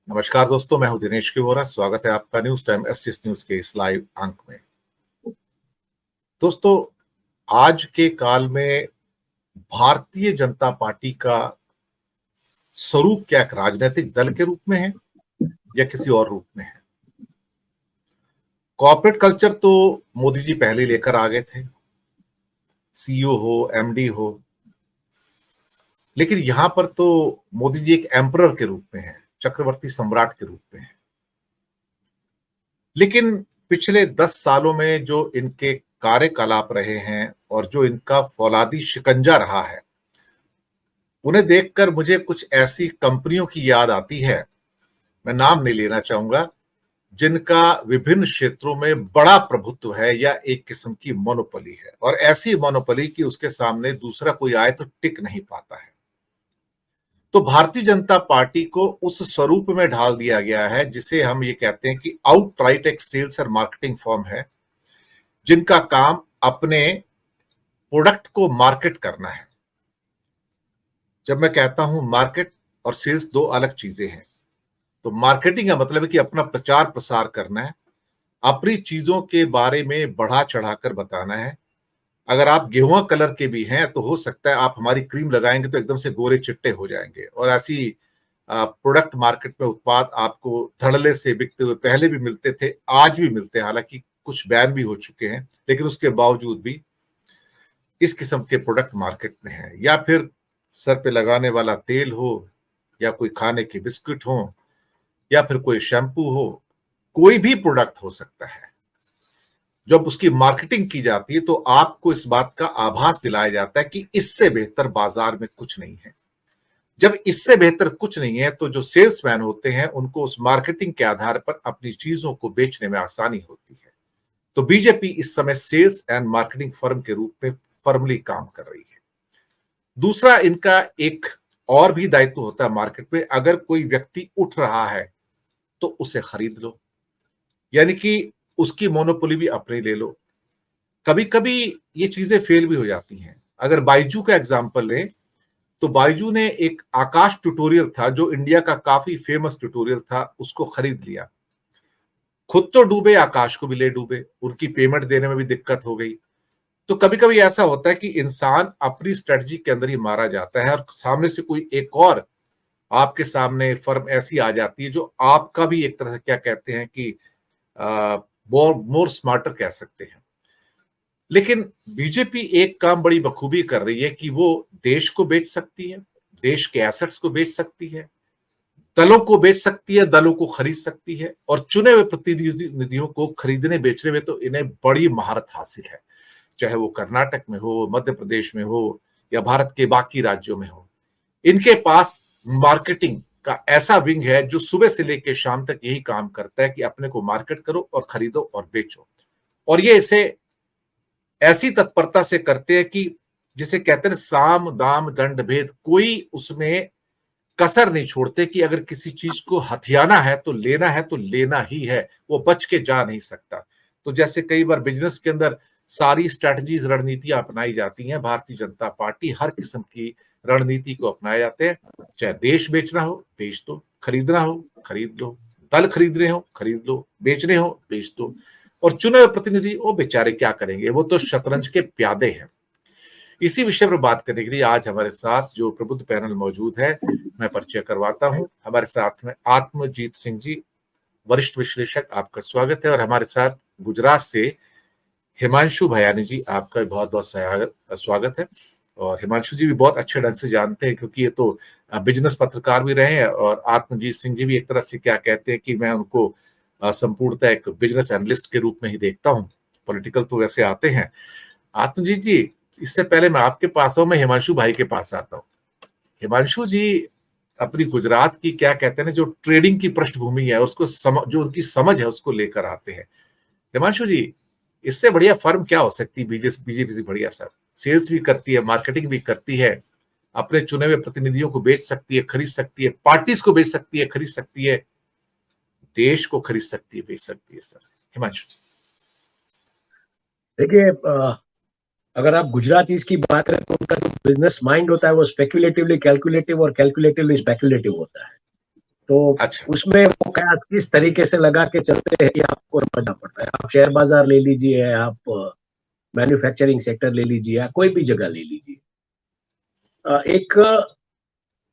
नमस्कार दोस्तों, मैं हूं दिनेश किवोरा। स्वागत है आपका न्यूज टाइम एसएस न्यूज के इस लाइव अंक में। दोस्तों, आज के काल में भारतीय जनता पार्टी का स्वरूप क्या एक राजनीतिक दल के रूप में है या किसी और रूप में है? कॉर्पोरेट कल्चर तो मोदी जी पहले ही लेकर आ गए थे, सीईओ हो, एमडी हो, लेकिन यहां पर तो मोदी जी एक एम्परर के रूप में है, चक्रवर्ती सम्राट के रूप में है। लेकिन पिछले 10 सालों में जो इनके कार्यकलाप रहे हैं और जो इनका फौलादी शिकंजा रहा है, उन्हें देखकर मुझे कुछ ऐसी कंपनियों की याद आती है, मैं नाम नहीं लेना चाहूंगा, जिनका विभिन्न क्षेत्रों में बड़ा प्रभुत्व है या एक किस्म की मोनोपोली है, और ऐसी मोनोपोली कि उसके सामने दूसरा कोई आए तो टिक नहीं पाता है। तो भारतीय जनता पार्टी को उस स्वरूप में ढाल दिया गया है जिसे हम ये कहते हैं कि आउटराइट एक सेल्स और मार्केटिंग फर्म है, जिनका काम अपने प्रोडक्ट को मार्केट करना है। जब मैं कहता हूं मार्केट और सेल्स दो अलग चीजें हैं, तो मार्केटिंग का मतलब है कि अपना प्रचार प्रसार करना है, अपनी चीजों के बारे में बढ़ा चढ़ाकर बताना है। अगर आप गेहुआ कलर के भी हैं तो हो सकता है आप हमारी क्रीम लगाएंगे तो एकदम से गोरे चिट्टे हो जाएंगे, और ऐसी प्रोडक्ट मार्केट में उत्पाद आपको धड़ल्ले से बिकते हुए पहले भी मिलते थे, आज भी मिलते हैं। हालांकि कुछ बैन भी हो चुके हैं, लेकिन उसके बावजूद भी इस किस्म के प्रोडक्ट मार्केट में है। या फिर सर पे लगाने वाला तेल हो, या कोई खाने के बिस्कुट हो, या फिर कोई शैम्पू हो, कोई भी प्रोडक्ट हो सकता है। जब उसकी मार्केटिंग की जाती है तो आपको इस बात का आभास दिलाया जाता है कि इससे बेहतर बाजार में कुछ नहीं है। जब इससे बेहतर कुछ नहीं है तो जो सेल्समैन होते हैं उनको उस मार्केटिंग के आधार पर अपनी चीजों को बेचने में आसानी होती है। तो बीजेपी इस समय सेल्स एंड मार्केटिंग फर्म के रूप में फर्मली काम कर रही है। दूसरा, इनका एक और भी दायित्व होता है मार्केट में। अगर कोई व्यक्ति उठ रहा है तो उसे खरीद लो, यानी कि उसकी मोनोपोली भी अपने ले लो। कभी कभी ये चीजें फेल भी हो जाती हैं। अगर बाइजू का एग्जांपल लें तो बाइजू ने एक आकाश ट्यूटोरियल था जो इंडिया का काफी फेमस ट्यूटोरियल था, उसको खरीद लिया। खुद तो डूबे, आकाश को भी ले डूबे, उनकी पेमेंट देने में भी दिक्कत हो गई। तो कभी कभी ऐसा होता है कि इंसान अपनी स्ट्रेटजी के अंदर ही मारा जाता है, और सामने से कोई एक और आपके सामने फर्म ऐसी आ जाती है जो आपका भी एक तरह से क्या कहते हैं कि मोर स्मार्टर कह सकते हैं। लेकिन बीजेपी एक काम बड़ी बखूबी कर रही है कि वो देश को बेच सकती है, देश के एसेट्स को बेच सकती है, दलों को बेच सकती है, दलों को खरीद सकती है, और चुने हुए प्रतिनिधियों को खरीदने बेचने में तो इन्हें बड़ी महारत हासिल है। चाहे वो कर्नाटक में हो, मध्य प्रदेश में हो, या भारत के बाकी राज्यों में हो, इनके पास मार्केटिंग का ऐसा विंग है जो सुबह से लेकर शाम तक यही काम करता है कि अपने को मार्केट करो और खरीदो और बेचो। और ये इसे ऐसी तत्परता से करते हैं कि जिसे कहते हैं साम दाम दंड भेद, कोई उसमें कसर नहीं छोड़ते कि अगर किसी चीज को हथियाना है तो लेना ही है, वो बच के जा नहीं सकता। तो जैसे कई बार बिजनेस के अंदर सारी स्ट्रैटेजीज, रणनीतियां अपनाई जाती हैं, भारतीय जनता पार्टी हर किस्म की रणनीति को अपनाए जाते हैं। चाहे देश बेचना हो बेच दो, खरीदना हो खरीद लो, दल खरीदने हो खरीद लो, बेचने हो बेच दो। और चुने हुए प्रतिनिधि वो बेचारे क्या करेंगे, वो तो शतरंज के प्यादे हैं। इसी विषय पर बात करने के लिए आज हमारे साथ जो प्रबुद्ध पैनल मौजूद है, मैं परिचय करवाता हूं। हमारे साथ में आत्मजीत सिंह जी, वरिष्ठ विश्लेषक, आपका स्वागत है। और हमारे साथ गुजरात से हिमांशु भयानी जी, आपका बहुत बहुत स्वागत है। और हिमांशु जी भी बहुत अच्छे ढंग से जानते हैं, क्योंकि ये तो बिजनेस पत्रकार भी रहे हैं, और आत्मजीत सिंह जी भी एक तरह से क्या कहते हैं कि मैं उनको संपूर्णतः एक बिजनेस एनालिस्ट के रूप में ही देखता हूँ। पॉलिटिकल तो वैसे आते हैं। आत्मजीत जी, इससे पहले मैं आपके पास आऊं, मैं हिमांशु भाई के पास आता हूँ। हिमांशु जी अपनी गुजरात की क्या कहते हैं ना, जो ट्रेडिंग की पृष्ठभूमि है उसको जो उनकी समझ है उसको लेकर आते हैं। हिमांशु जी, इससे बढ़िया फर्म क्या हो सकती है? बीजेपी से बढ़िया सर, सेल्स भी करती है, मार्केटिंग भी करती है, अपने चुने हुए प्रतिनिधियों को बेच सकती है, खरीद सकती है, पार्टीज को बेच सकती है, खरीद सकती है, देश को खरीद सकती है, बेच सकती है। सर हिमांशु जी, देखिए, अगर आप गुजरातीज की बात करें तो उनका जो बिजनेस माइंड होता है वो स्पेक्युलेटिवली कैलकुलेटिव और कैलकुलेटिवली स्पेक्युलेटिव होता है। तो अच्छा। उसमें वो क्या किस तरीके से लगा के चलते हैं ये आपको समझना पड़ता है। आप शेयर बाजार ले लीजिए, आप मैन्युफैक्चरिंग सेक्टर ले लीजिए, या कोई भी जगह ले लीजिए। एक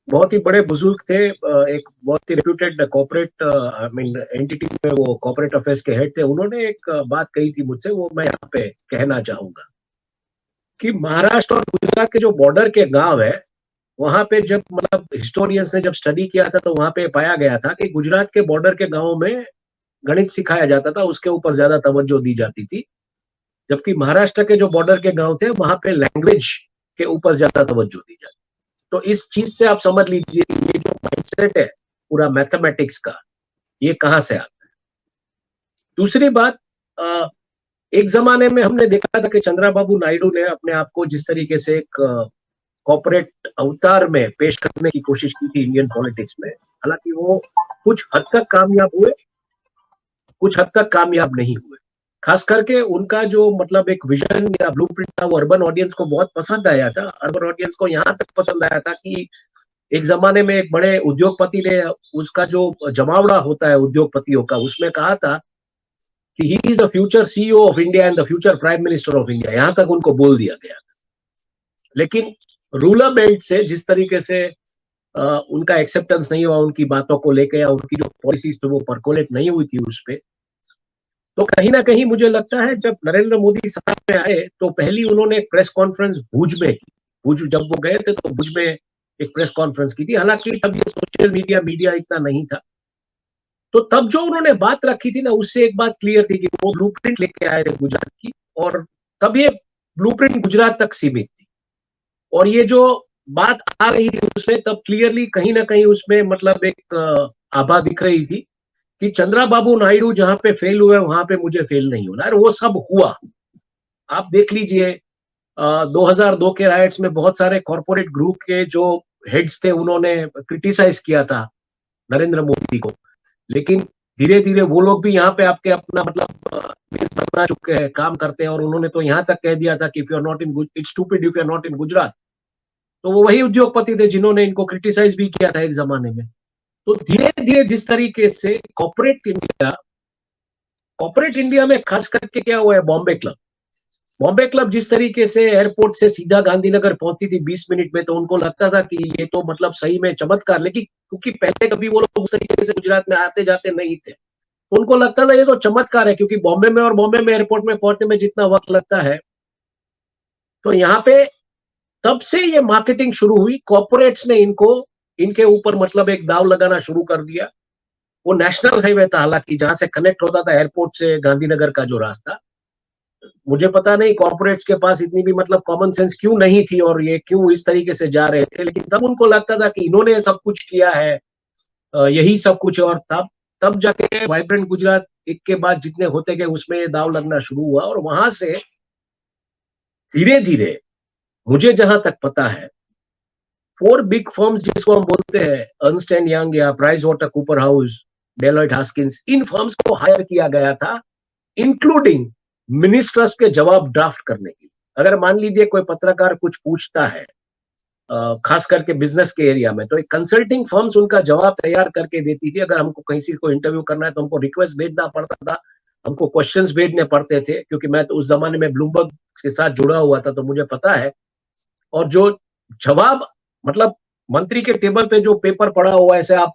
बहुत ही बड़े बुजुर्ग थे, एक बहुत ही reputed corporate I mean entity में वो कॉर्पोरेट अफेयर्स के हेड थे। उन्होंने एक बात कही थी मुझसे, वो मैं यहाँ पे कहना चाहूंगा कि महाराष्ट्र और गुजरात के जो बॉर्डर के गांव है, वहां पे जब मतलब हिस्टोरियंस ने जब स्टडी किया था तो वहां पे पाया गया था कि गुजरात के बॉर्डर के गांव में गणित सिखाया जाता था, उसके ऊपर ज्यादा तवज्जो दी जाती थी। जबकि महाराष्ट्र के जो बॉर्डर के गांव थे वहां पे लैंग्वेज के ऊपर ज्यादा तवज्जो दी जाती। तो इस चीज से आप समझ लीजिए कि ये जो माइंडसेट है पूरा मैथमेटिक्स का, ये कहां से आता है। दूसरी बात, एक जमाने में हमने देखा था कि चंद्रबाबू नायडू ने अपने आप को जिस तरीके से एक कॉर्पोरेट अवतार में पेश करने की कोशिश की थी इंडियन पॉलिटिक्स में, हालांकि वो कुछ हद तक कामयाब हुए, कुछ हद तक कामयाब नहीं हुए। खास करके उनका जो मतलब एक विजन या ब्लूप्रिंट था वो अर्बन ऑडियंस को बहुत पसंद आया था। अर्बन ऑडियंस को यहाँ तक पसंद आया था कि एक जमाने में एक बड़े उद्योगपति ने उसका जो जमावड़ा होता है उद्योगपतियों का, उसमें कहा था कि he is the future CEO of India and the future prime minister of India, यहां तक उनको बोल दिया गया। लेकिन रूरल बेल्ट से जिस तरीके से उनका एक्सेप्टेंस नहीं हुआ उनकी बातों को लेकर, या उनकी जो पॉलिसीज थी वो परकोलेट नहीं हुई थी उस पर, तो कहीं ना कहीं मुझे लगता है जब नरेंद्र मोदी साथ में आए तो पहली उन्होंने एक प्रेस कॉन्फ्रेंस भुज में की। भुज जब वो गए थे तो भुज में एक प्रेस कॉन्फ्रेंस की थी, हालांकि तब ये सोशल मीडिया मीडिया इतना नहीं था। तो तब जो उन्होंने बात रखी थी ना, उससे एक बात क्लियर थी कि वो ब्लूप्रिंट लेके आए थे गुजरात की, और तब ये ब्लूप्रिंट गुजरात तक सीमित थी। और ये जो बात आ रही थी उसमें तब क्लियरली कहीं ना कहीं उसमें मतलब एक आभा दिख रही थी कि चंद्रबाबू नायडू जहां पे फेल हुए वहां पे मुझे फेल नहीं होना है। वो सब हुआ। आप देख लीजिए 2002 के राइट्स में बहुत सारे कॉर्पोरेट ग्रुप के जो हेड्स थे उन्होंने क्रिटिसाइज किया था नरेंद्र मोदी को, लेकिन धीरे धीरे वो लोग भी यहाँ पे आपके अपना मतलब बेस बना चुके हैं, काम करते हैं। और उन्होंने तो यहाँ तक कह दिया था कि if you are not in it's stupid if you are not in Gujarat. तो वो वही उद्योगपति थे जिन्होंने इनको क्रिटिसाइज भी किया था एक जमाने में। तो धीरे धीरे जिस तरीके से कॉर्पोरेट इंडिया में खास करके क्या हुआ है, बॉम्बे क्लब जिस तरीके से एयरपोर्ट से सीधा गांधीनगर पहुंचती थी 20 मिनट में, तो उनको लगता था कि ये तो मतलब सही में चमत्कार। लेकिन क्योंकि पहले कभी वो लोग उस तरीके से गुजरात में आते जाते नहीं थे, तो उनको लगता था ये तो चमत्कार है, क्योंकि बॉम्बे में एयरपोर्ट में पहुंचने में जितना वक्त लगता है। तो यहाँ पे तब से ये मार्केटिंग शुरू हुई, कॉर्पोरेट्स ने इनके ऊपर मतलब एक दाव लगाना शुरू कर दिया। वो नेशनल हाईवे था हालांकि, जहां से कनेक्ट होता था एयरपोर्ट से गांधीनगर का जो रास्ता। मुझे पता नहीं कॉर्पोरेट्स के पास इतनी भी मतलब कॉमन सेंस क्यों नहीं थी और ये क्यों इस तरीके से जा रहे थे, लेकिन तब उनको लगता था कि इन्होंने सब कुछ किया है, यही सब कुछ। और तब जाके वाइब्रेंट गुजरात एक के बाद जितने होते गए उसमें ये दाव लगना शुरू हुआ। और वहां से धीरे धीरे मुझे जहां तक पता है 4 बिग फर्म्स जिसको हम बोलते हैं, अर्नस्ट एंड यंग या Price Water Cooper House, Deloitte Haskins, इन फर्म्स को हायर किया गया था, इंक्लूडिंग मिनिस्टर्स के जवाब ड्राफ्ट करने के लिए। अगर मान लीजिए कोई पत्रकार कुछ पूछता है खास करके बिजनेस के एरिया में, तो एक कंसल्टिंग फर्म्स उनका जवाब तैयार करके देती थी। अगर हमको कहीं को इंटरव्यू करना है तो हमको रिक्वेस्ट भेजना पड़ता था, हमको क्वेश्चंस भेजने पड़ते थे, क्योंकि मैं तो उस जमाने में ब्लूमबर्ग के साथ जुड़ा हुआ था तो मुझे पता है। और जो जवाब मतलब मंत्री के टेबल पे जो पेपर पड़ा हुआ है, ऐसे आप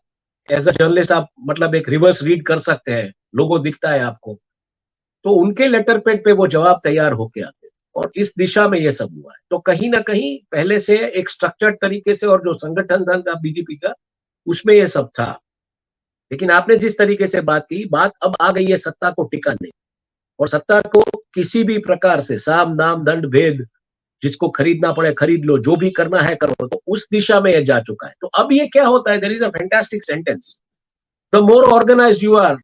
एज अ जर्नलिस्ट आप मतलब एक रिवर्स रीड कर सकते हैं, लोगो दिखता है आपको, तो उनके लेटर पेड पे वो जवाब तैयार होके आते। और इस दिशा में ये सब हुआ है। तो कहीं ना कहीं पहले से एक स्ट्रक्चर्ड तरीके से और जो संगठन था बीजेपी का, उसमें ये सब था। लेकिन आपने जिस तरीके से बात की, बात अब आ गई है सत्ता को टिकाने, और सत्ता को किसी भी प्रकार से साम दाम दंड भेद, जिसको खरीदना पड़े खरीद लो, जो भी करना है करो, तो उस दिशा में ये जा चुका है। तो अब ये क्या होता है, there is a fantastic sentence, the more organised you are,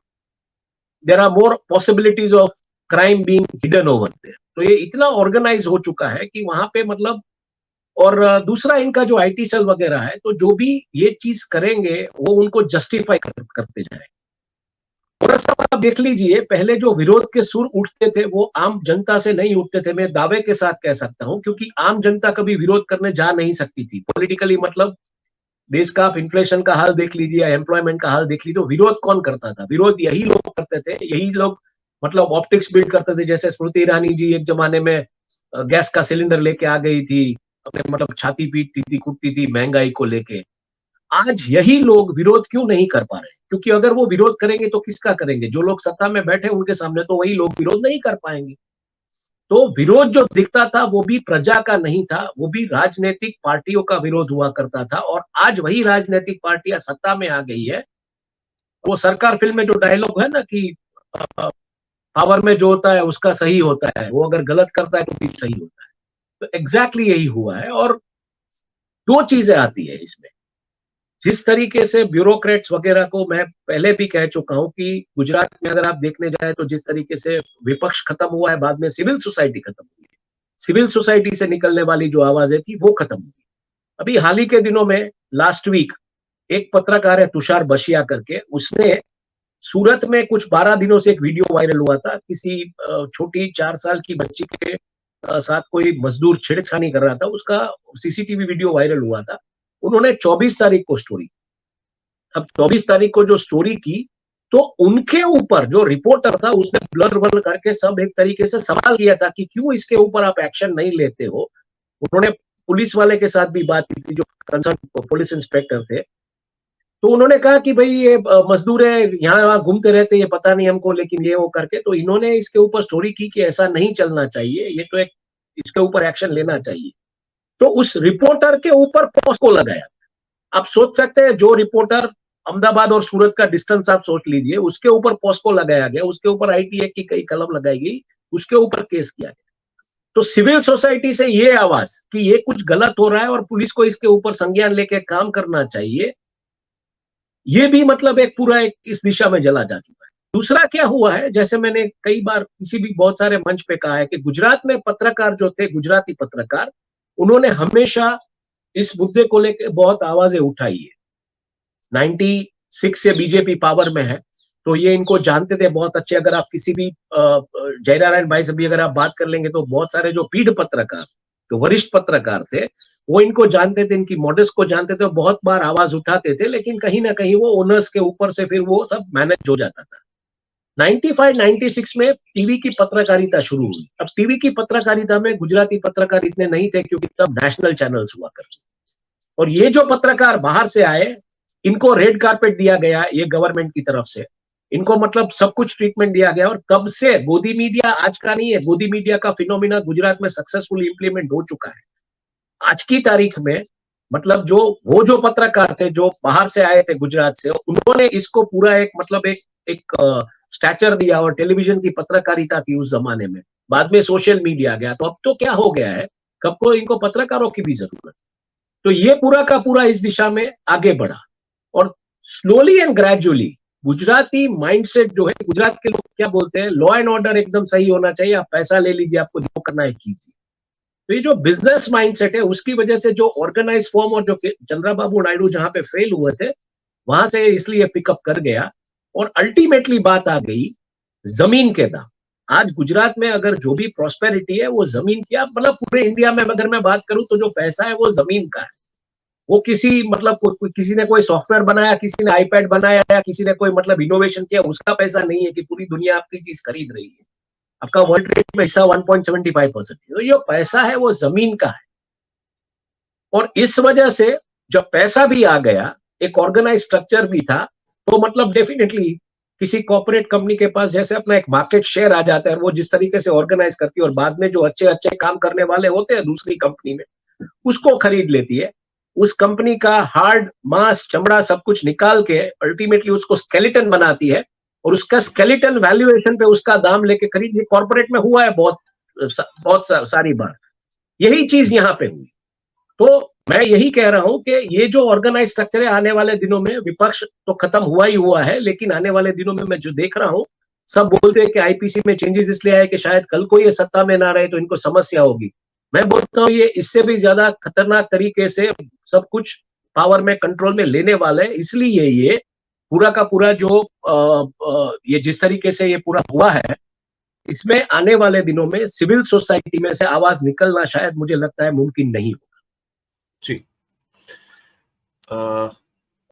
there are more possibilities of crime being hidden over there. तो ये इतना ऑर्गेनाइज हो चुका है कि वहां पे मतलब, और दूसरा इनका जो आईटी सेल वगैरह है, तो जो भी ये चीज करेंगे वो उनको जस्टिफाई करते जाए। थोड़ा सा आप देख लीजिए, पहले जो विरोध के सुर उठते थे वो आम जनता से नहीं उठते थे, मैं दावे के साथ कह सकता हूं, क्योंकि आम जनता कभी विरोध करने जा नहीं सकती थी पॉलिटिकली। मतलब देश का आप इन्फ्लेशन का हाल देख लीजिए, एम्प्लॉयमेंट का हाल देख लीजिए, तो विरोध कौन करता था? विरोध यही लोग करते थे, यही लोग मतलब ऑप्टिक्स बिल्ड करते थे। जैसे स्मृति ईरानी जी एक जमाने में गैस का सिलेंडर लेके आ गई थी, अपने मतलब छाती पीटती थी, कूटती थी महंगाई को लेके। आज यही लोग विरोध क्यों नहीं कर पा रहे? क्योंकि अगर वो विरोध करेंगे तो किसका करेंगे? जो लोग सत्ता में बैठे उनके सामने तो वही लोग विरोध नहीं कर पाएंगे। तो विरोध जो दिखता था वो भी प्रजा का नहीं था, वो भी राजनीतिक पार्टियों का विरोध हुआ करता था। और आज वही राजनीतिक पार्टियां सत्ता में आ गई है। वो सरकार फिल्म में जो डायलॉग है ना कि पावर में जो होता है उसका सही होता है, वो अगर गलत करता है तो भी सही होता है। तो एग्जैक्टली यही हुआ है। और दो चीजें आती है इसमें। जिस तरीके से ब्यूरोक्रेट्स वगैरह को मैं पहले भी कह चुका हूं कि गुजरात में अगर आप देखने जाए तो जिस तरीके से विपक्ष खत्म हुआ है, बाद में सिविल सोसाइटी खत्म हुई है। सिविल सोसाइटी से निकलने वाली जो आवाजें थी वो खत्म हुई। अभी हाल ही के दिनों में लास्ट वीक एक पत्रकार है तुषार बशिया करके, उसने सूरत में कुछ 12 दिनों से एक वीडियो वायरल हुआ था। किसी छोटी 4 साल की बच्ची के साथ कोई मजदूर छेड़छानी कर रहा था, उसका सीसीटीवी वीडियो वायरल हुआ था। उन्होंने 24 तारीख को स्टोरी, अब 24 तारीख को जो स्टोरी की तो उनके ऊपर जो रिपोर्टर था उसने ब्लर ब्लर करके सब एक तरीके से सवाल किया था कि क्यों इसके ऊपर आप एक्शन नहीं लेते हो। उन्होंने पुलिस वाले के साथ भी बात की थी, जो कंसर्न पुलिस इंस्पेक्टर थे। तो उन्होंने कहा कि भाई ये मजदूर है, यहाँ वहां घूमते रहते, ये पता नहीं हमको, लेकिन ये वो करके। तो इन्होंने इसके ऊपर स्टोरी की कि ऐसा नहीं चलना चाहिए, ये तो एक इसके ऊपर एक्शन लेना चाहिए। तो उस रिपोर्टर के ऊपर पॉस्को लगाया। आप सोच सकते हैं, जो रिपोर्टर अहमदाबाद और सूरत का डिस्टेंस आप सोच लीजिए, उसके ऊपर पॉस्को लगाया गया, उसके ऊपर आईटी एक्ट की कई कलम लगाई गई, उसके ऊपर केस किया गया। तो सिविल सोसाइटी से ये आवाज कि ये कुछ गलत हो रहा है और पुलिस को इसके ऊपर संज्ञान लेके काम करना चाहिए, ये भी मतलब एक पूरा एक इस दिशा में चला जा चुका है। दूसरा क्या हुआ है, जैसे मैंने कई बार किसी भी बहुत सारे मंच पे कहा है कि गुजरात में पत्रकार जो थे, गुजराती पत्रकार, उन्होंने हमेशा इस मुद्दे को लेकर बहुत आवाजें उठाई है। 96 से बीजेपी पावर में है, तो ये इनको जानते थे बहुत अच्छे। अगर आप किसी भी जयनारायण भाई से भी अगर आप बात कर लेंगे तो बहुत सारे जो पीढ़ पत्रकार, जो वरिष्ठ पत्रकार थे, वो इनको जानते थे, इनकी मॉडल्स को जानते थे, बहुत बार आवाज उठाते थे। लेकिन कहीं ना कहीं वो ओनर्स के ऊपर से फिर वो सब मैनेज हो जाता था। 95-96 में टीवी की पत्रकारिता शुरू हुई। अब टीवी की पत्रकारिता में गुजराती पत्रकार इतने नहीं थे क्योंकि तब नेशनल चैनल्स हुआ करते। और ये जो पत्रकार बाहर से आए, इनको रेड कारपेट दिया गया ये गवर्नमेंट की तरफ से, इनको मतलब सब कुछ ट्रीटमेंट दिया गया। और तब से गोदी मीडिया आज का नहीं है, गोदी मीडिया का फिनोमिना गुजरात में सक्सेसफुली इंप्लीमेंट हो चुका है। आज की तारीख में मतलब जो पत्रकार थे जो बाहर से आए थे गुजरात से, उन्होंने इसको पूरा एक मतलब एक स्टैचर दिया। और टेलीविजन की पत्रकारिता थी उस जमाने में, बाद में सोशल मीडिया गया। तो अब तो क्या हो गया है, कब को इनको पत्रकारों की भी जरूरत। तो ये पूरा का पूरा इस दिशा में आगे बढ़ा। और slowly and gradually Gujarati mindset जो है, गुजरात के लोग क्या बोलते हैं, लॉ एंड ऑर्डर एकदम सही होना चाहिए, आप पैसा ले लीजिए, आपको जो करना है कीजिए। तो ये जो बिजनेस माइंडसेट है, उसकी वजह से जो ऑर्गेनाइज फॉर्म और जो चंद्रबाबू नायडू जहां पे फेल हुए थे, वहां से इसलिए पिकअप कर गया। और अल्टीमेटली बात आ गई जमीन के दाम। आज गुजरात में अगर जो भी प्रॉस्पेरिटी है वो जमीन की, आप मतलब पूरे इंडिया में अगर मैं बात करूं तो जो पैसा है वो जमीन का है। वो किसी मतलब किसी ने कोई सॉफ्टवेयर बनाया, किसी ने आईपैड बनाया, या किसी ने कोई मतलब इनोवेशन किया, उसका पैसा नहीं है कि पूरी दुनिया आपकी चीज खरीद रही है। आपका वर्ल्ड ट्रेड में हिस्सा 1.75%। तो ये पैसा है वो जमीन का है। और इस वजह से जब पैसा भी आ गया, एक ऑर्गेनाइज स्ट्रक्चर भी था, तो मतलब डेफिनेटली किसी कॉर्पोरेट कंपनी के पास जैसे अपना एक मार्केट शेयर आ जाता है, वो जिस तरीके से ऑर्गेनाइज करती है और बाद में जो अच्छे अच्छे काम करने वाले होते हैं दूसरी कंपनी में, उसको खरीद लेती है। उस कंपनी का हार्ड मांस चमड़ा सब कुछ निकाल के अल्टीमेटली उसको स्केलेटन बनाती है, और उसका स्केलेटन वैल्यूएशन पे उसका दाम लेके खरीद। ये कॉर्पोरेट में हुआ है बहुत सारी बार, यही चीज यहाँ पे हुई। तो मैं यही कह रहा हूं कि ये जो ऑर्गेनाइज स्ट्रक्चर है, आने वाले दिनों में विपक्ष तो खत्म हुआ ही हुआ है, लेकिन आने वाले दिनों में मैं जो देख रहा हूं, सब बोलते हैं कि आईपीसी में चेंजेस इसलिए आए कि शायद कल को ये सत्ता में ना रहे तो इनको समस्या होगी। मैं बोलता हूँ ये इससे भी ज्यादा खतरनाक तरीके से सब कुछ पावर में कंट्रोल में लेने वाले, इसलिए ये पूरा का पूरा जो ये जिस तरीके से ये पूरा हुआ है, इसमें आने वाले दिनों में सिविल सोसाइटी में से आवाज निकलना शायद मुझे लगता है मुमकिन नहीं होगा। जी। अ,